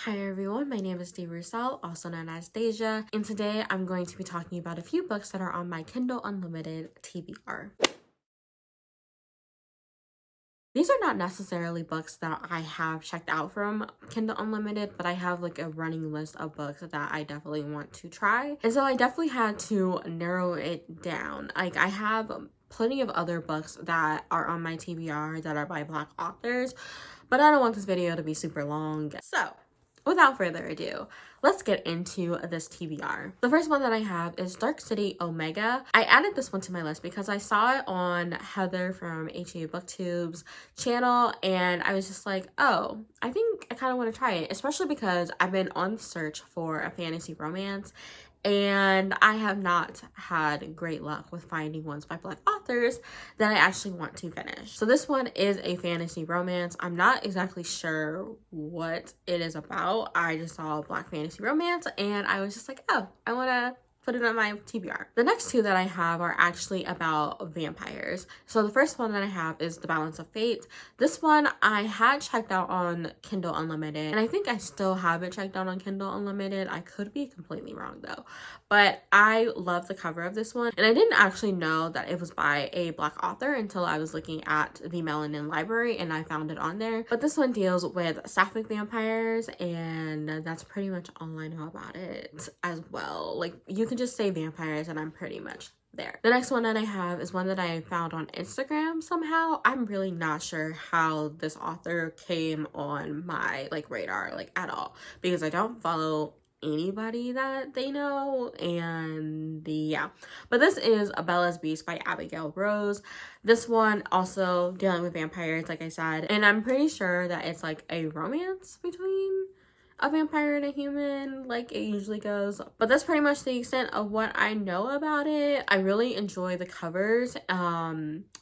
Hi everyone, my name is Dee Roussel, also known as Deja, and today I'm going to be talking about a few books that are on my Kindle Unlimited TBR. These are not necessarily books that I have checked out from Kindle Unlimited, but I have like a running list of books that I definitely want to try. And so I definitely had to narrow it down. Like I have plenty of other books that are on my TBR that are by Black authors, but I don't want this video to be super long. So without further ado, let's get into this TBR. The first one that I have is Dark City Omega. I added this one to my list because I saw it on Heather from HA Booktube's channel and I was just like, oh, I think I kind of want to try it, especially because I've been on the search for a fantasy romance and I have not had great luck with finding ones by Black authors that I actually want to finish. So this one is a fantasy romance. I'm not exactly sure what it is about. I just saw Black fantasy romance and I was just like, oh, I want to put it on my TBR. The next two that I have are actually about vampires. So the first one that I have is The Balance of Fate. This one I had checked out on Kindle Unlimited, and I think I still have it checked out on Kindle Unlimited. I could be completely wrong though, but I love the cover of this one, and I didn't actually know that it was by a Black author until I was looking at the Melanin Library and I found it on there. But this one deals with sapphic vampires, and that's pretty much all I know about it as well. Like, you can just say vampires and I'm pretty much there. The next one that I have is one that I found on Instagram somehow. I'm really not sure how this author came on my radar at all, because I don't follow anybody that they know, and yeah. But this is Bella's Beast by Abiegail Rose. This one also dealing with vampires, like I said, and I'm pretty sure that it's like a romance between a vampire and a human, like it usually goes. But that's pretty much the extent of what I know about it. I really enjoy the covers.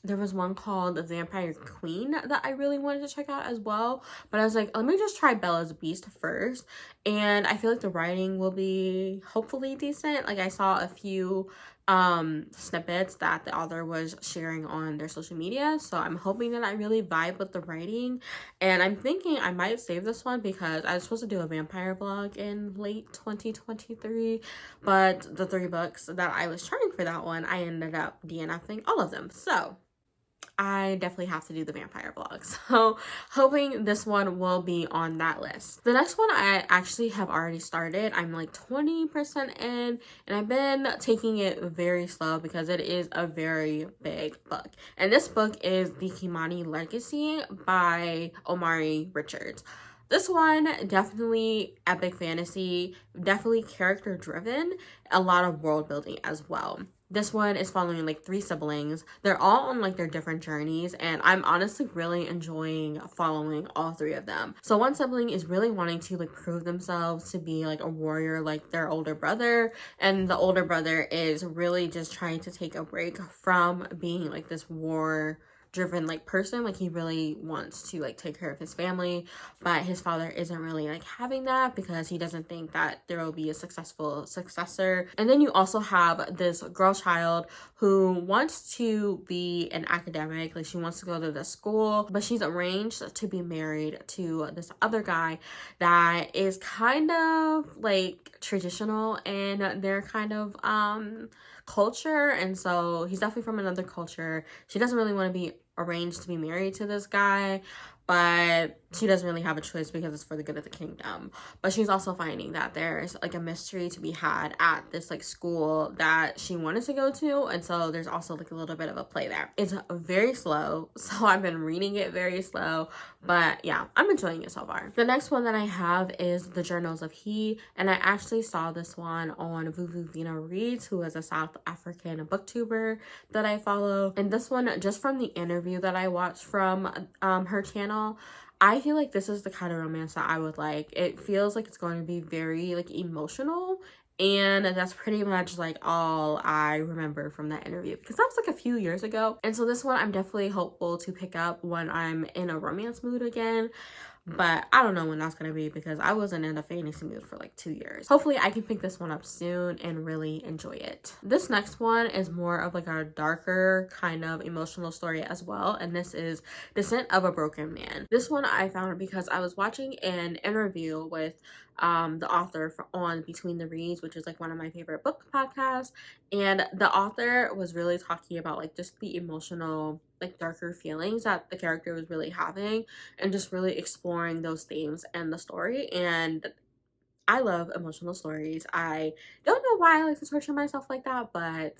There was one called The Vampire Queen that I really wanted to check out as well, but I was like, let me just try Bella's Beast first, and I feel like the writing will be hopefully decent. Like, I saw a few snippets that the author was sharing on their social media, so I'm hoping that I really vibe with the writing. And I'm thinking I might save this one because I was supposed to do a vampire vlog in late 2023, but the 3 books that I was trying for that one, I ended up DNFing all of them, so I definitely have to do the vampire vlog. So hoping this one will be on that list. The next one I actually have already started. I'm like 20% in, and I've been taking it very slow because it is a very big book. And this book is The Kimoni Legacy by Omari Richards. This one, definitely epic fantasy, definitely character driven, a lot of world building as well. This one is following like 3 siblings. They're all on like their different journeys, and I'm honestly really enjoying following all 3 of them. So one sibling is really wanting to like prove themselves to be like a warrior like their older brother, and the older brother is really just trying to take a break from being like this war driven like person. Like, he really wants to like take care of his family, but his father isn't really like having that because he doesn't think that there will be a successful successor. And then you also have this girl child who wants to be an academic, like she wants to go to the school, but she's arranged to be married to this other guy that is kind of like traditional in their kind of culture. And so he's definitely from another culture. She doesn't really want to be arranged to be married to this guy, but she doesn't really have a choice because it's for the good of the kingdom. But she's also finding that there's like a mystery to be had at this like school that she wanted to go to, and so there's also like a little bit of a play there. It's very slow, so I've been reading it very slow, but yeah, I'm enjoying it so far. The next one that I have is The Journals of He, and I actually saw this one on Vena Reads, who is a South African booktuber that I follow. And this one, just from the interview that I watched from her channel, I feel like this is the kind of romance that I would like. It feels like it's going to be very like emotional, and that's pretty much like all I remember from that interview, because that was like a few years ago. And so this one I'm definitely hopeful to pick up when I'm in a romance mood again. but I don't know when that's gonna be because I wasn't in a fantasy mood for like 2 years. Hopefully I can pick this one up soon and really enjoy it. This next one is more of like a darker kind of emotional story as well, and this is Descent of a Broken Man. This one I found because I was watching an interview with the author on Between the Reads, which is like one of my favorite book podcasts, and the author was really talking about like just the emotional, like darker feelings that the character was really having, and just really exploring those themes and the story. And I love emotional stories. I don't know why I like to torture myself like that, but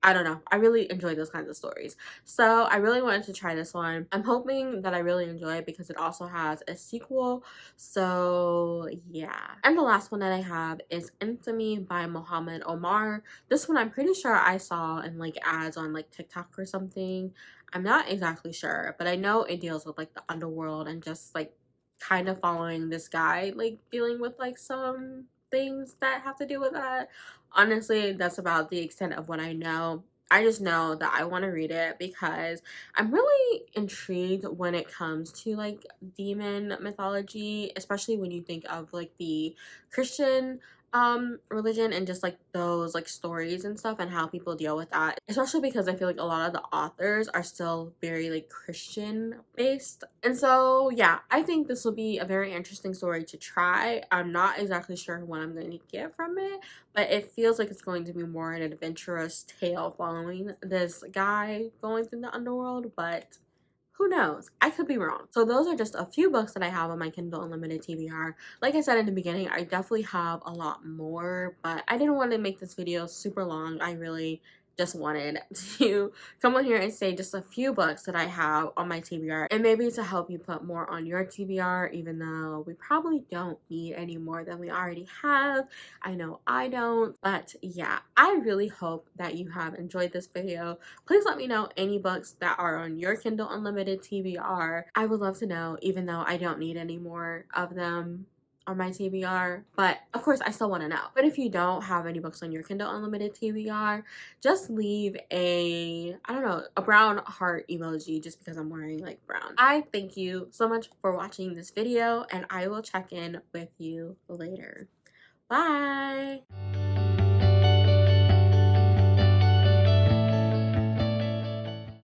I don't know. I really enjoy those kinds of stories. So I really wanted to try this one. I'm hoping that I really enjoy it because it also has a sequel. So yeah. And the last one that I have is Infamy by Mohamed Omar. This one I'm pretty sure I saw in like ads on like TikTok or something. I'm not exactly sure, but I know it deals with like the underworld and just like kind of following this guy, like dealing with like some things that have to do with that. Honestly, that's about the extent of what I know. I just know that I want to read it because I'm really intrigued when it comes to like demon mythology, especially when you think of like the Christian religion and just like those like stories and stuff and how people deal with that, especially because I feel like a lot of the authors are still very like Christian based. And so yeah, I think this will be a very interesting story to try. I'm not exactly sure what I'm going to get from it, but it feels like it's going to be more an adventurous tale following this guy going through the underworld, but who knows? I could be wrong. So those are just a few books that I have on my Kindle Unlimited TBR. Like I said in the beginning, I definitely have a lot more, but I didn't want to make this video super long. I really just wanted to come on here and say just a few books that I have on my TBR, and maybe to help you put more on your TBR, even though we probably don't need any more than we already have. I know I don't, but yeah, I really hope that you have enjoyed this video. Please let me know any books that are on your Kindle Unlimited TBR. I would love to know, even though I don't need any more of them on my TBR, but of course I still want to know. But if you don't have any books on your Kindle Unlimited TBR, just leave a, I don't know, a brown heart emoji just because I'm wearing like brown. I thank you so much for watching this video, and I will check in with you later. Bye!